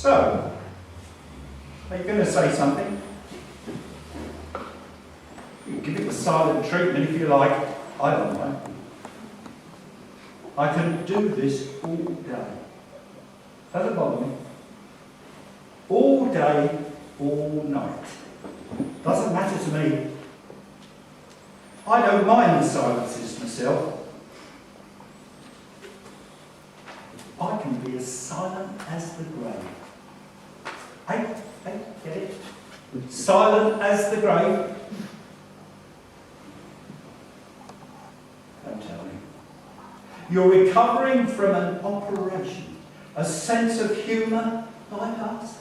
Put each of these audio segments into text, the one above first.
So, are you going to say something? You can give it the silent treatment if you like. I don't mind. I can do this all day. Doesn't bother me. All day, all night. Doesn't matter to me. I don't mind the silences myself. I can be as silent as the grave. Hey, get it? Silent as the grave. Don't tell me. You're recovering from an operation. A sense of humour bypass.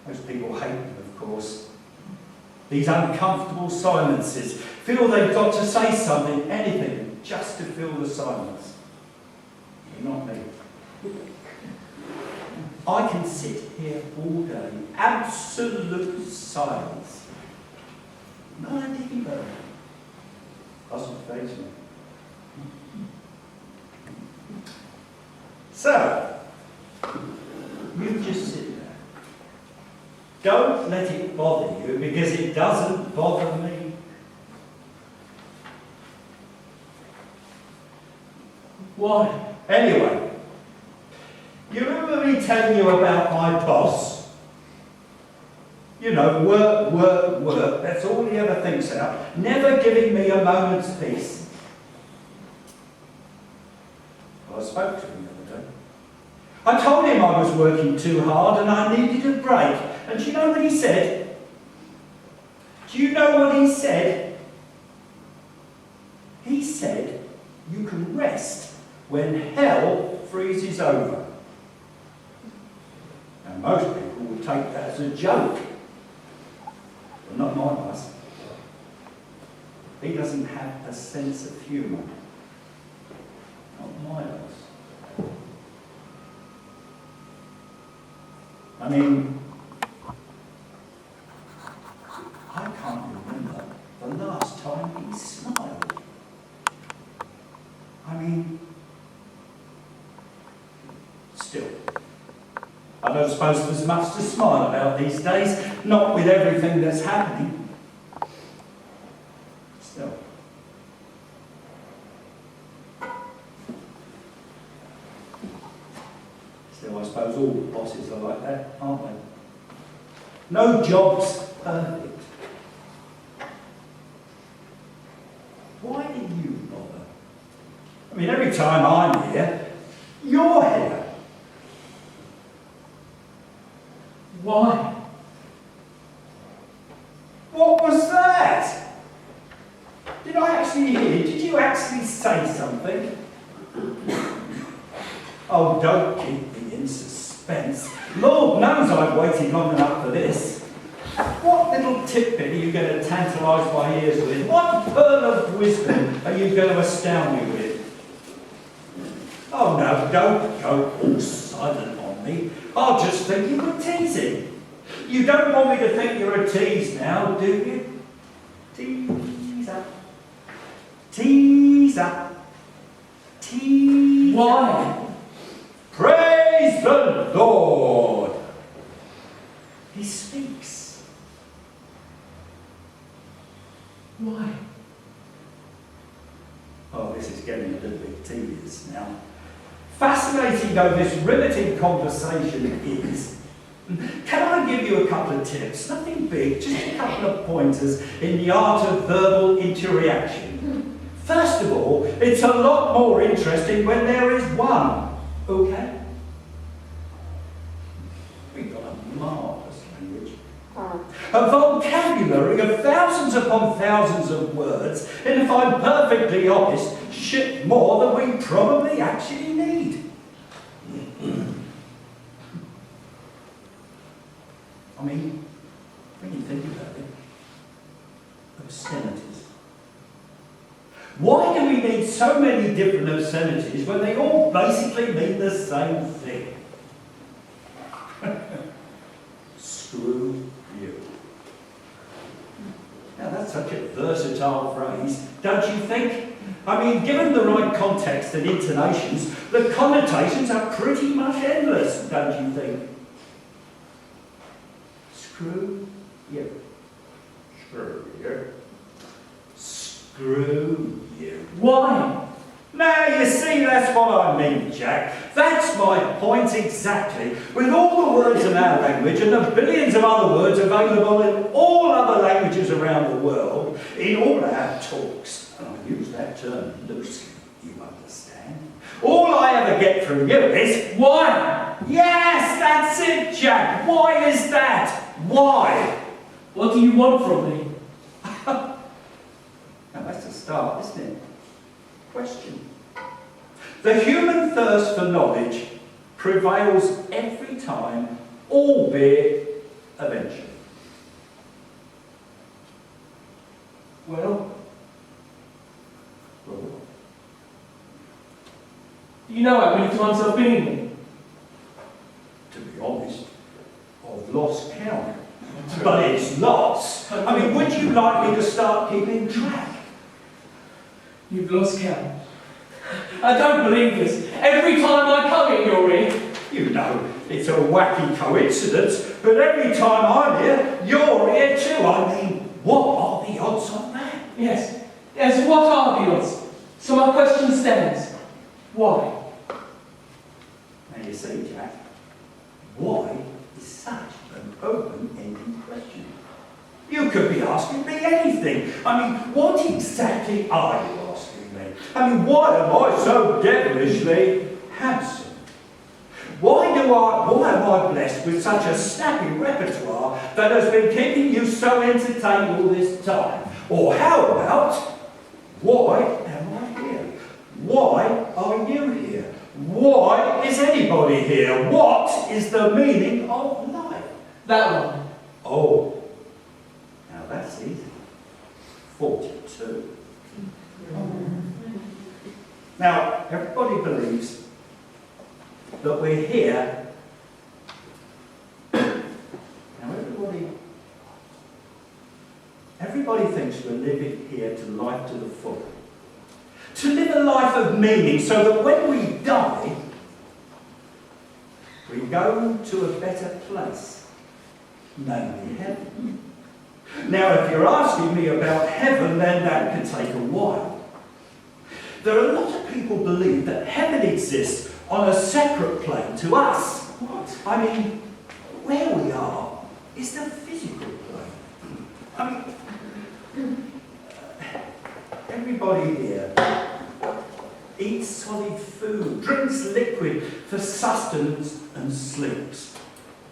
Most people hate them, of course. These uncomfortable silences. Feel they've got to say something, anything, just to fill the silence. Not me. I can sit here all day, absolute silence. Not a dicky bird. Doesn't faze me. So, you just sit there. Don't let it bother you, because it doesn't bother me. Why? Anyway, you remember me telling you about my boss? You know, work, work, work. That's all he ever thinks about. Never giving me a moment's peace. Well, I spoke to him the other day. I told him I was working too hard and I needed a break. And do you know what he said? Do you know what he said? He said, you can rest when hell freezes over. Now, most people would take that as a joke. But not my boss. He doesn't have a sense of humour. Not my boss. I mean, I can't remember the last time he smiled. I mean, still, I don't suppose there's much to smile about these days, not with everything that's happening. Still. Still, I suppose all bosses are like that, aren't they? No job's perfect. Why do you bother? I mean, every time I'm here, you're here. Why? What was that? Did I actually hear? Did you actually say something? Oh, don't keep me in suspense. Lord knows I've waited long enough for this. What little tidbit are you going to tantalise my ears with? What pearl of wisdom are you going to astound me with? Oh no, don't go all silent on me. I'll just think you were teasing. You don't want me to think you're a tease now, do you? Teaser. Teaser. Teaser. Why? Praise the Lord. He speaks. Why? Oh, this is getting a little bit tedious now. Fascinating though this riveting conversation is, can I give you a couple of tips? Nothing big, just a couple of pointers in the art of verbal interaction. First of all, it's a lot more interesting when there is one, okay? We've got a marvellous language. A vocabulary of thousands upon thousands of words, and if I'm perfectly honest, shit more than we probably actually need. I mean, when you think about it, obscenities. Why do we need so many different obscenities when they all basically mean the same thing? Screw you. Now that's such a versatile phrase, don't you think? I mean, given the right context and intonations, the connotations are pretty much endless, don't you think? Screw you. Screw you. Screw you. Why? Now, you see, that's what I mean, Jack. That's my point exactly. With all the words in our language and the billions of other words available in all other languages around the world, in all our talks, and I use that term loosely, you understand, all I ever get from you is, why? Yes, that's it, Jack. Why is that? Why? What do you want from me? Now, that's a start, isn't it? Question. The human thirst for knowledge prevails every time, albeit eventually. Well, you know how many times I've been here? To be honest, I've lost count. But it's lots. I mean, would you like me to start keeping track? You've lost count. I don't believe this. Every time I come in, you're in. You know, it's a wacky coincidence, but every time I'm here, you're here too. I mean, what are the odds on that? Yes. Yes, what are the odds? So my question stands. Why? Now you see, Jack, why is such an open-ended question? You could be asking me anything. I mean, what exactly are you asking me? I mean, why am I so devilishly handsome? Why am I blessed with such a snappy repertoire that has been keeping you so entertained all this time? Or how about, why am I here? Why are you here? Why is anybody here? What is the meaning of life? That one. Oh, now that's easy. 42. Now, everybody believes that we're here. Now, everybody thinks we're living here to life to the full. To live a life of meaning so that when we die, we go to a better place, namely heaven. Now, if you're asking me about heaven, then that can take a while. There are a lot of people who believe that heaven exists on a separate plane to us. What? I mean, where we are is the physical plane. I mean, everybody here eats solid food, drinks liquid for sustenance and sleeps.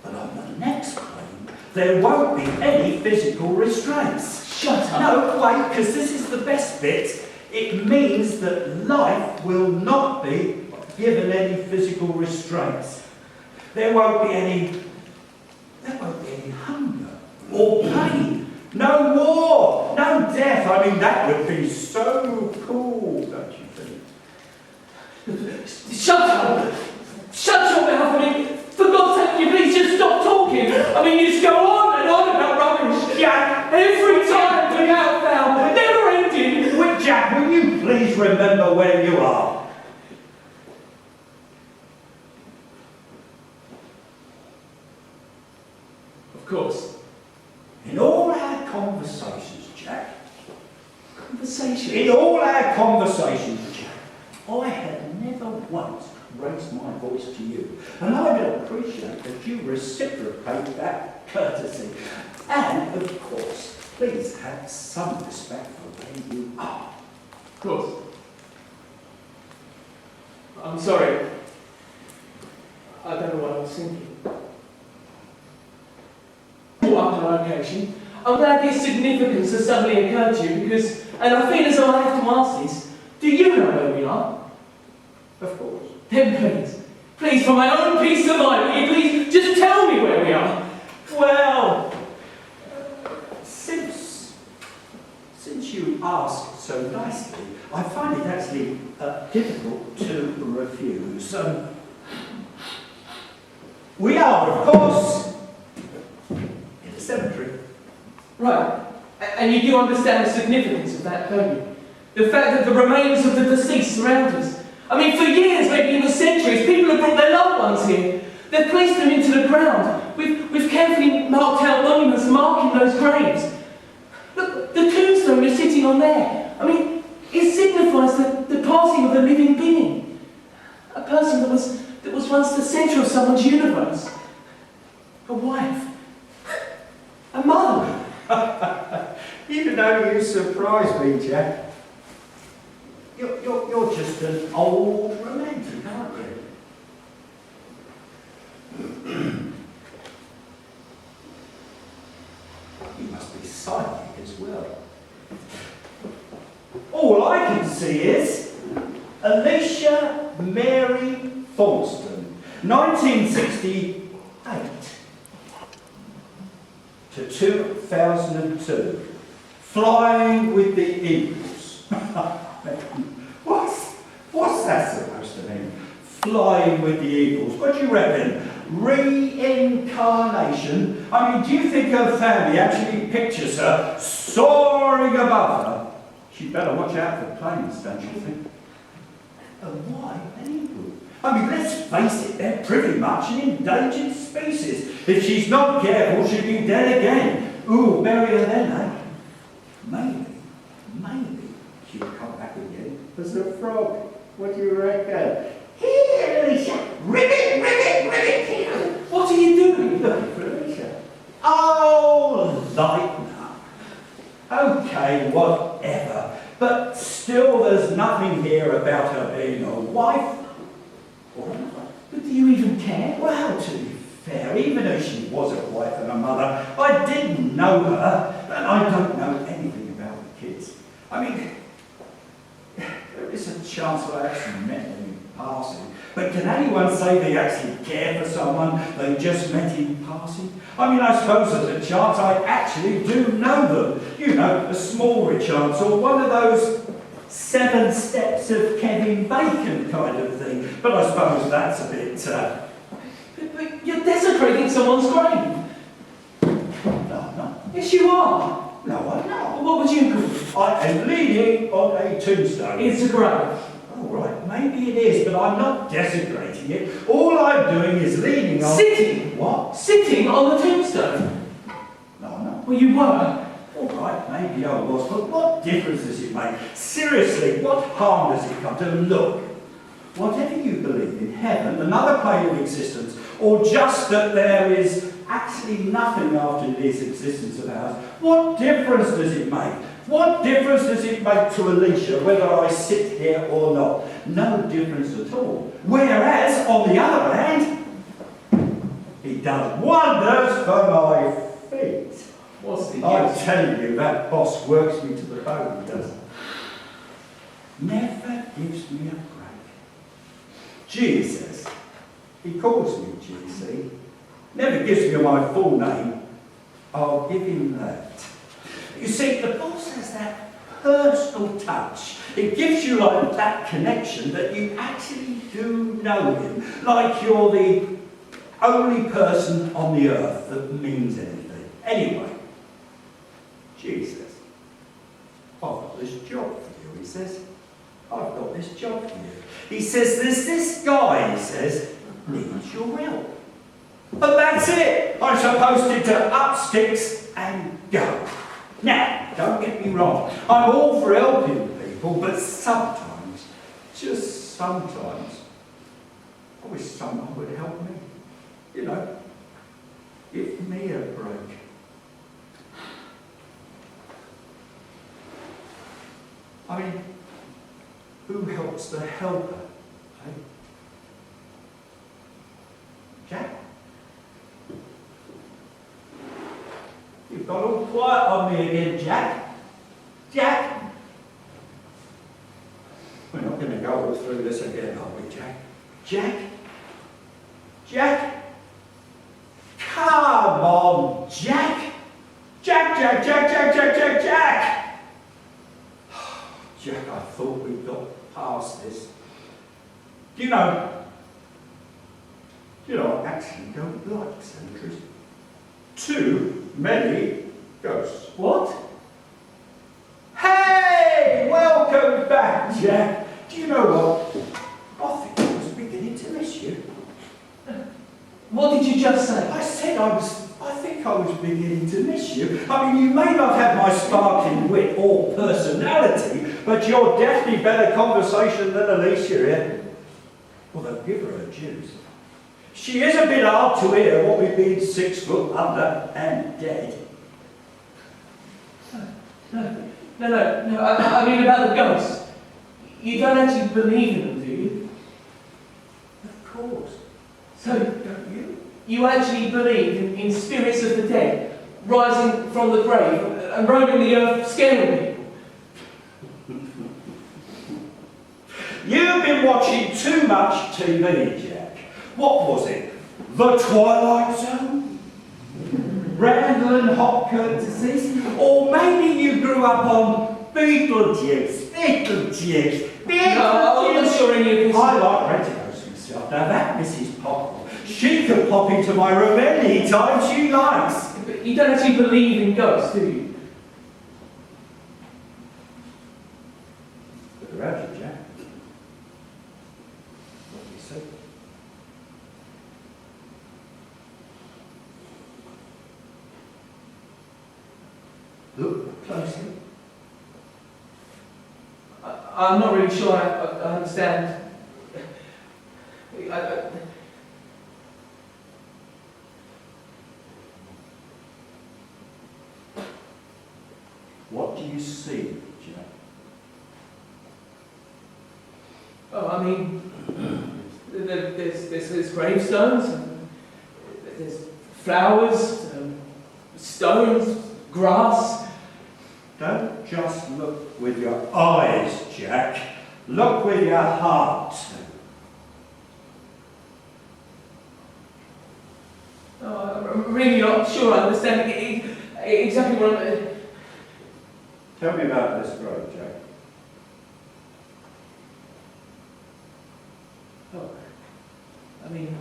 But on the next plane, there won't be any physical restraints. Shut up. No, wait, because this is the best bit. It means that life will not be given any physical restraints. There won't be any hunger or pain. No war, no death. I mean, that would be so cool, don't you think? Shut up! Shut your mouth! I mean, for God's sake, can you please just stop talking? I mean, you just go on and on about rubbish. Jack! Every time we out now, never ending. Wait, Jack, will you please remember where you are? Of course. In all our conversations, Jack. Conversations? In all our conversations, Jack, I have never once raised my voice to you. And I would appreciate that you reciprocate that courtesy. And, of course, please have some respect for where you are. Of course. I'm sorry. I don't know what I was thinking. Brought up on occasion. I'm glad this significance has suddenly occurred to you because, and I feel as though I have to ask this, do you know where we are? Of course. Then please, for my own peace of mind, will you please just tell me where we are? Well, since you asked so nicely, I find it actually difficult to refuse. We are, of course, in a cemetery. Right. And you do understand the significance of that, don't you? The fact that the remains of the deceased surround us. I mean, for years, maybe even centuries, people have brought their loved ones here. They've placed them into the ground. We've carefully marked out monuments marking those graves. Look, the tombstone you're sitting on there. I mean, it signifies the passing of a living being. A person that was once the centre of someone's universe. A wife. A mother. Even though you surprise me, Jack. You're just an old romantic, aren't you? You must be psychic as well. All I can see is Alicia Mary Falston, 1968 to 2002, flying with the Eagles. What's that supposed to mean? Flying with the Eagles. What do you reckon? Reincarnation? I mean, do you think her family actually pictures her soaring above her? She'd better watch out for planes, don't you think? And why an eagle? I mean, let's face it, they're pretty much an endangered species. If she's not careful, she'll be dead again. Ooh, bury her then, eh? Maybe she'll come back again as a frog. What do you reckon? Here, Alicia! Ribbit here! What are you doing? Alicia. Oh, lighten up. Okay, whatever. But still, there's nothing here about her being a wife or a mother. But do you even care? Well, to be fair, even though she was a wife and a mother, I didn't know her, and I don't know anything about the kids. I mean, there is a chance that I actually met them in passing, but can anyone say they actually care for someone they just met in passing? I mean, I suppose there's a chance I actually do know them. You know, a smaller chance, or one of those 7 steps of Kevin Bacon kind of thing. But I suppose that's a bit... But you're desecrating someone's grave. No. Yes, you are. No, I'm not. What would you call it? I am leaning on a tombstone. It's a grave. All right, maybe it is, but I'm not desecrating it. All I'm doing is leaning on... Sitting? What? Sitting on the tombstone. No, I'm not. Well, you were. All right, maybe I was, but what difference does it make? Seriously, what harm does it come to? Look, whatever you believe in heaven, another plane of existence, or just that there is actually nothing after this existence of ours, what difference does it make? What difference does it make to Alicia whether I sit here or not? No difference at all. Whereas, on the other hand, it does wonders for my feet. What's the I'm use? telling you, that boss works me to the bone, he does. Never gives me a break. Jesus, he calls me GC. Never gives me my full name. I'll give him that. You see, the boss has that personal touch. It gives you like that connection that you actually do know him. Like you're the only person on the earth that means anything. Anyway, Jesus, I've got this job for you, he says. I've got this job for you. He says, there's this guy, he says, needs your help. And that's it. I'm supposed to up sticks and go. Now, don't get me wrong. I'm all for helping people, but sometimes, just sometimes, I wish someone would help me. You know, give me a break. I mean, who helps the helper? Eh? Jack? You've got all quiet on me again, Jack. Jack? We're not going to go all through this again, are we, Jack? Jack? Jack? Come on, Jack! Jack! Jack, I thought we'd got past this. Do you know, I actually don't like cemeteries. Too many ghosts. What? Hey! Welcome I think I was beginning to miss you. I mean, you may not have my sparkling wit or personality, but you're definitely better conversation than Alicia here. Although, give her her dues. She is a bit hard to hear what we've been 6 foot under and dead. No, I mean about the ghosts. You don't actually believe in them, do you? Of course. So, Don't you? you actually believe in spirits of the dead rising from the grave and roaming the earth scaring people? You've been watching too much TV, Jack. What was it? The Twilight Zone? Randall and Hopkins disease? Or maybe you grew up on Beetlejuice. No, I'm not sure any of this. I like Reticos myself. Now that Mrs. Popple, she can pop into my room any time she likes. But you don't actually believe in ghosts, do you? Look around you, Jack. What do you see? Look closely. I'm not really sure I understand. What do you see, Jack? Oh, I mean, there's gravestones, and there's flowers, stones, grass. Don't just look with your eyes, Jack. Look with your heart. Oh, I'm really not sure I understand exactly what I'm... Tell me about this grove, Jack. Oh, I mean,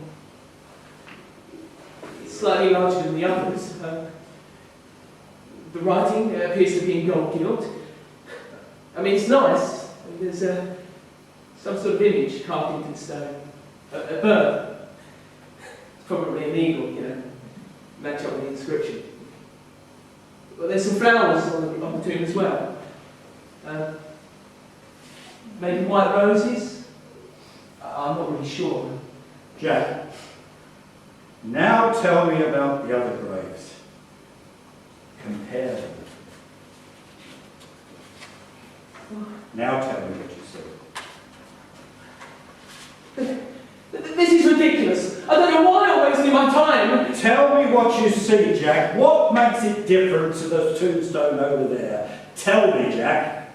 it's slightly larger than the others. The writing appears to be in gold gilt. I mean, it's nice. I mean, there's some sort of image carved into the stone. A bird. Probably an eagle, you know, match up with the inscription. But there's some flowers on the tomb as well. Maybe white roses? I'm not really sure. Jack, now tell me about the other graves. Compare them. Now tell me what you see. This is ridiculous. I don't know why I'm wasting my time. Tell me what you see, Jack. What makes it different to the tombstone over there? Tell me, Jack.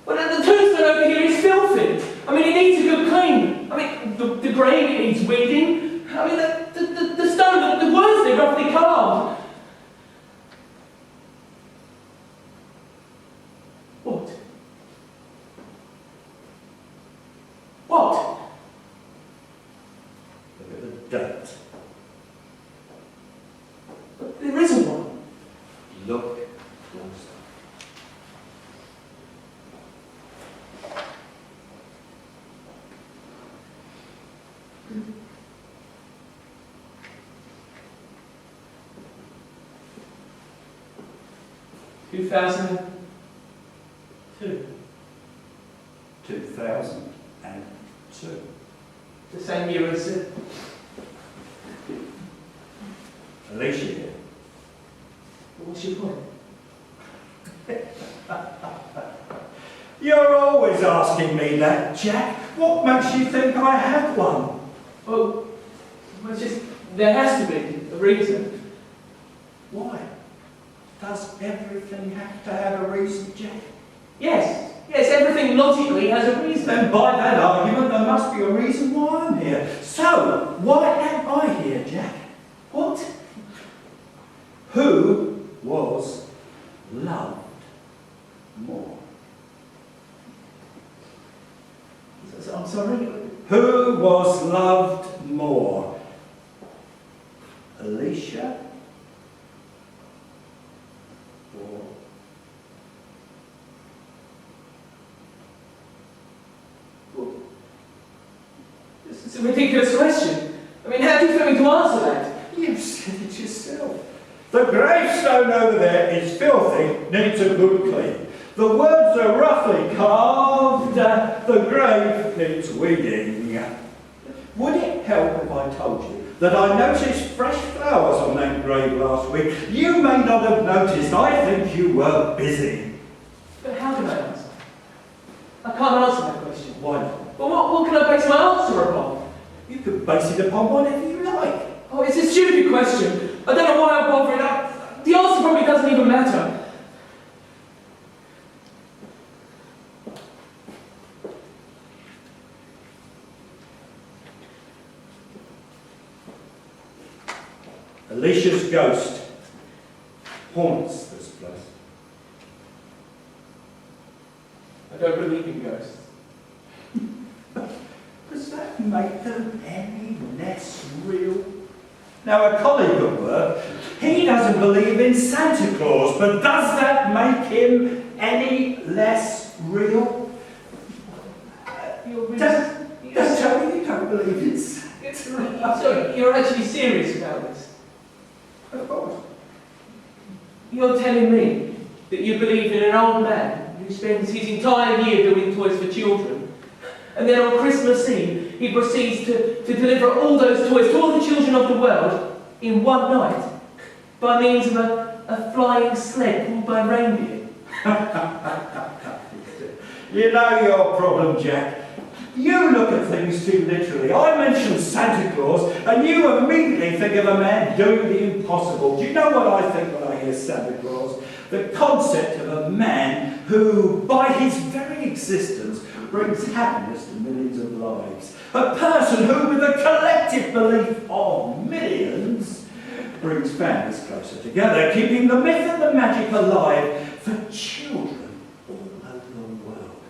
Well, the tombstone over here is filthy. I mean, it needs a good clean. I mean, the grave, it needs weeding. I mean, the stone, the words, they're roughly carved. What? What? Look at the date. But there isn't one. Look closer. Two 2002. 2002. The same year as Alicia here. what's your point? You're always asking me that, Jack. What makes you think I have one? Well, it's just, there has to be a reason. Why? Does everything have to have a reason, Jack? Yes, everything logically has a reason. Then by that argument, there must be a reason why I'm here. So, why am I here, Jack? What? Who was loved more? I'm sorry? Who was loved more? Alicia? Or Well, this is a ridiculous question. I mean, how do you expect me to answer that? you silly yourself. The gravestone over there is filthy, needs a good clean. The words are roughly carved, the grave needs weeding. Would it help if I told you that I noticed fresh flowers on that grave last week? You may not have noticed, I think you were busy. But how can I answer? I can't answer that question. Why not? Well, what can I base my answer upon? You could base it upon whatever you like. Oh, it's a stupid question. I don't know why I'm bothering. The answer probably doesn't even matter. Alicia's ghost haunts this place. I don't believe in ghosts. Does that make them any less real? Now, a colleague at work, he doesn't believe in Santa Claus, but does that make him any less real? Don't tell me you don't believe in Santa Claus. So you're actually serious about this? Of course. You're telling me that you believe in an old man who spends his entire year building toys for children, and then on Christmas Eve he proceeds to deliver all those toys to all the children of the world in one night by means of a flying sled pulled by reindeer? You know your problem, Jack. You look at things too literally. I mention Santa Claus, and you immediately think of a man doing the impossible. Do you know what I think when I hear Santa Claus? The concept of a man who, by his very existence, brings happiness to millions of lives. A person who, with a collective belief of millions, brings families closer together, keeping the myth and the magic alive for children all over the world.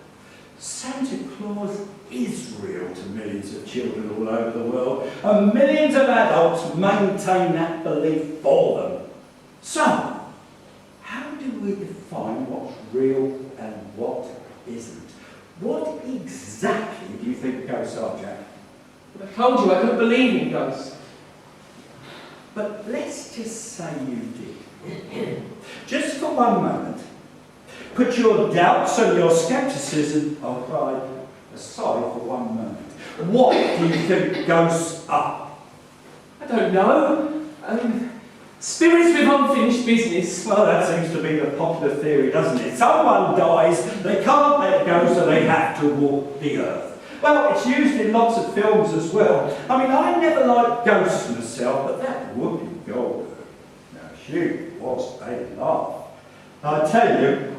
Santa Claus is real to millions of children all over the world, and millions of adults maintain that belief for them. So, how do we define what's real and what isn't? What exactly do you think ghosts are, Jack? I told you I don't believe in ghosts. But let's just say you did. Just for one moment. Put your doubts and your scepticism aside for one moment. What do you think ghosts are? I don't know. Spirits with unfinished business. Well, that seems to be the popular theory, doesn't it? Someone dies, they can't let go, so they have to walk the earth. Well, it's used in lots of films as well. I mean, I never liked ghosts myself, but that Whoopi Goldberg, now she was a laugh. I tell you,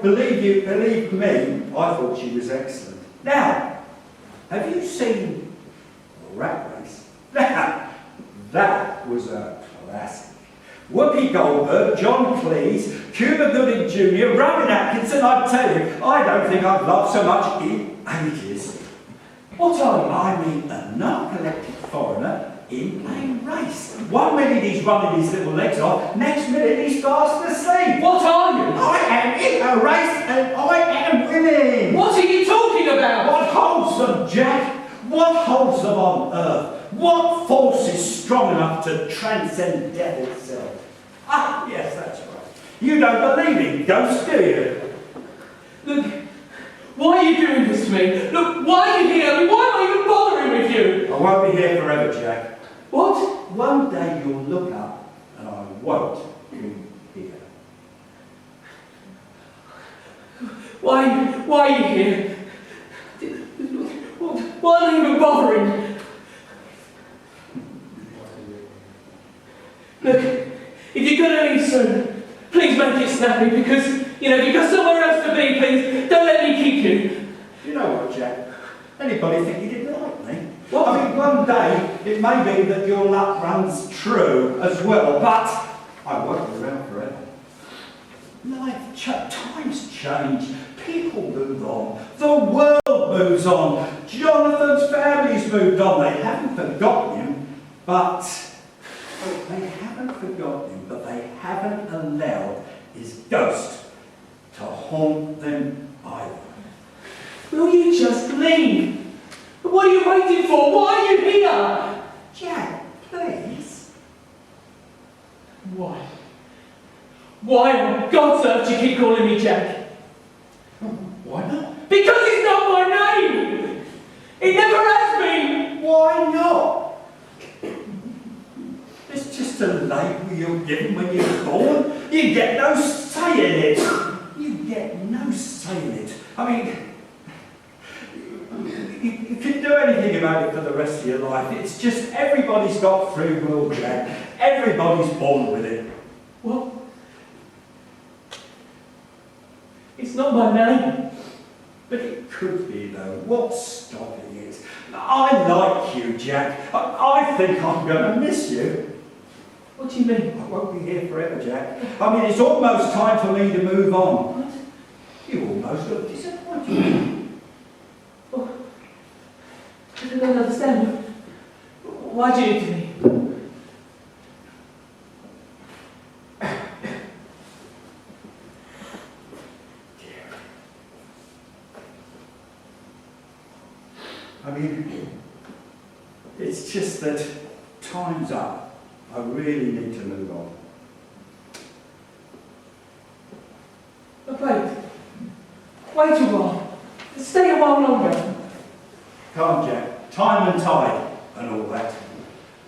believe me, I thought she was excellent. Now, have you seen Rat Race? Now, that was a classic. Whoopi Goldberg, John Cleese, Cuba Gooding Jr., Rowan Atkinson, I tell you, I don't think I've laughed so much in ages. What are you? I mean, a narcoleptic foreigner in a race. 1 minute he's running his little legs off, next minute he's fast asleep. What are you? I am in a race and I am winning. What are you talking about? What holds them, Jack? What holds them on earth? What force is strong enough to transcend death itself? Ah, yes, that's right. You don't believe in ghosts, do you? Look, why are you doing this to me? Look, why are you here? I mean, why am I even bothering with you? I won't be here forever, Jack. What? One day you'll look up and I won't be here. Why are you here? Why am I even bothering? Look, if you're going to leave soon, please make it snappy because, if you've got somewhere else to be, please, don't let me keep you. You know what, Jack? Anybody think you didn't like me? Well, I mean, one day it may be that your luck runs true as well, but I won't be around forever. Times change, people move on, the world moves on, Jonathan's family's moved on. They haven't forgotten him, but they haven't allowed his ghost to haunt them either. Will you just leave? What are you waiting for? Why are you here? Jack, please. Why? Why on God's earth do you keep calling me Jack? Why not? Because it's not my name! It never has been! Why not? It's just a label you're given when you're born. You get no say in it. You get no say in it. I mean, you can do anything about it for the rest of your life. It's just everybody's got free will, Jack. Everybody's born with it. Well, it's not my name. But it could be, though. What's stopping it? I like you, Jack. I think I'm going to miss you. What do you mean? I won't be here forever, Jack. I mean, it's almost time for me to move on. What? You almost look disappointed. Well, I don't understand. Why do you do to me? I mean, it's just that time's up. I really need to move on. But wait a while. Stay a while longer. Come on, Jack. Time and tide and all that.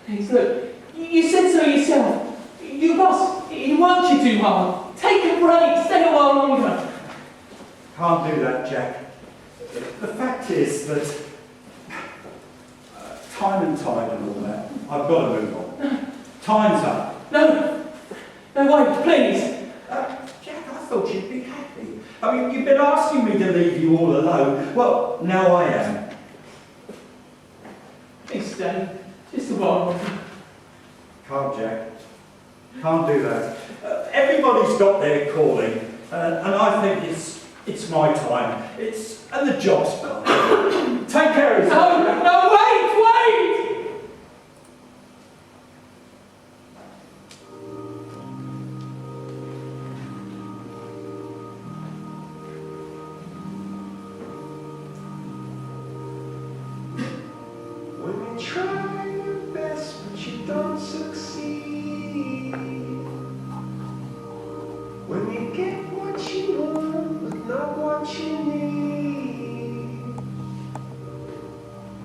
Please, look, you said so yourself. Your boss, he wants you too hard. Take a break, stay a while longer. Can't do that, Jack. The fact is that time and tide and all that, I've got to move on. Time's up. No, wait, please. Jack, I thought you'd be happy. I mean, you've been asking me to leave you all alone. Well, now I am. Please stay, just a while. Can't, Jack. Can't do that. Everybody's got their calling, and I think it's my time. And the job's done. Take care of yourself. No, wait! When you try your best but you don't succeed, when you get what you want but not what you need,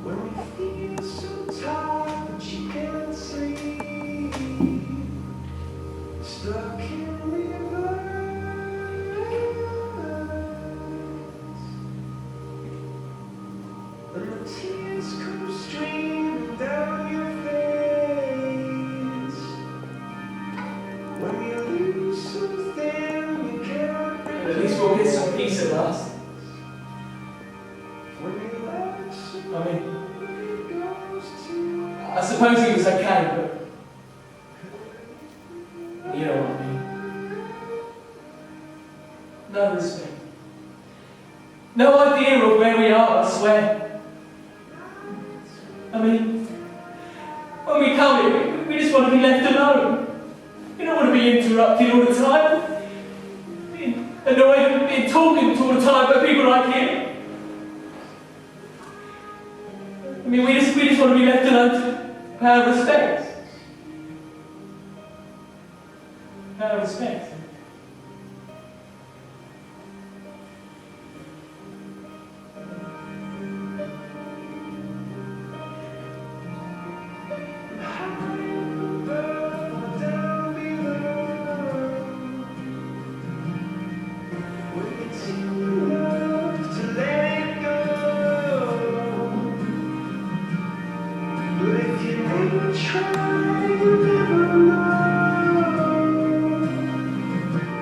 when you feel so tired but you can't sleep, stuck in reverse, and the tears come streaming down your face. When you lose something you can't At least we'll get some peace at last. when you let I mean, somebody goes to I suppose he was okay, but you know what I mean. No respect. No idea of where we are, I swear. I mean, when we come here, we just want to be left alone. We don't want to be interrupted all the time. Being annoyed and being talking to all the time by people like him. I mean, we just want to be left alone to pay our respects. Pay our respects.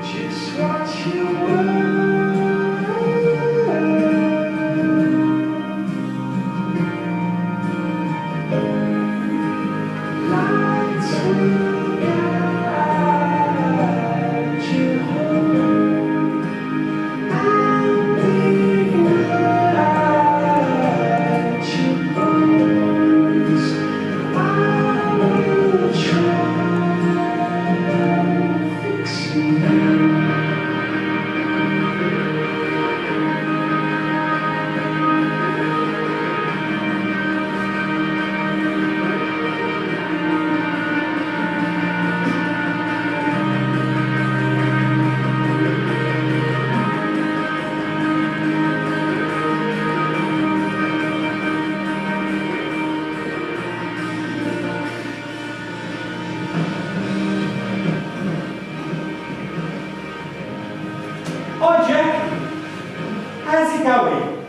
just what you want. Lights will guide you home, and ignite your bones. I will try to fix you. Hi, Jack. How's it going?